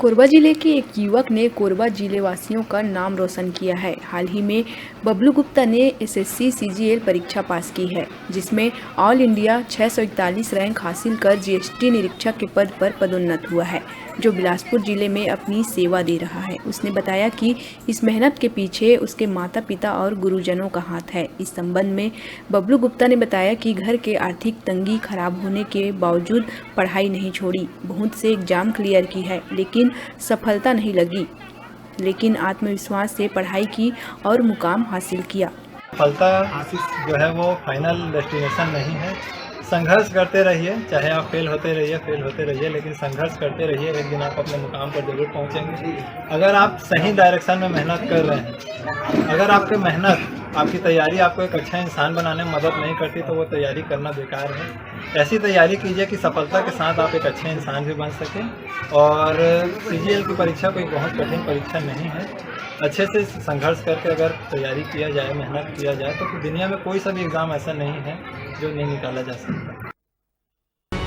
कोरबा जिले के एक युवक ने कोरबा जिले वासियों का नाम रोशन किया है। हाल ही में बबलू गुप्ता ने एसएससी सीजीएल परीक्षा पास की है, जिसमें ऑल इंडिया 641 रैंक हासिल कर जीएसटी निरीक्षक के पद पर पदोन्नत हुआ है, जो बिलासपुर जिले में अपनी सेवा दे रहा है। उसने बताया कि इस मेहनत के पीछे उसके माता पिता और गुरुजनों का हाथ है। इस संबंध में बबलू गुप्ता ने बताया कि घर के आर्थिक तंगी खराब होने के बावजूद पढ़ाई नहीं छोड़ी, बहुत से एग्जाम क्लियर की है, लेकिन सफलता नहीं लगी, लेकिन आत्मविश्वास से पढ़ाई की और मुकाम हासिल किया। सफलता जो है वो फाइनल डेस्टिनेशन नहीं है। संघर्ष करते रहिए, चाहे आप फेल होते रहिए, लेकिन संघर्ष करते रहिए, एक दिन आप अपने मुकाम पर जरूर पहुंचेंगे। अगर आप सही डायरेक्शन में मेहनत कर रहे हैं, अगर आपकी मेहनत, आपकी तैयारी आपको एक अच्छा इंसान बनाने में मदद नहीं करती, तो वो तैयारी करना बेकार है। ऐसी तैयारी कीजिए कि सफलता के साथ आप एक अच्छे इंसान भी बन सकें। और सीजीएल की परीक्षा कोई बहुत कठिन परीक्षा नहीं है। अच्छे से संघर्ष करके अगर तैयारी किया जाए, मेहनत किया जाए, तो दुनिया में कोई सा भी एग्ज़ाम ऐसा नहीं है जो नहीं निकाला जा सकता।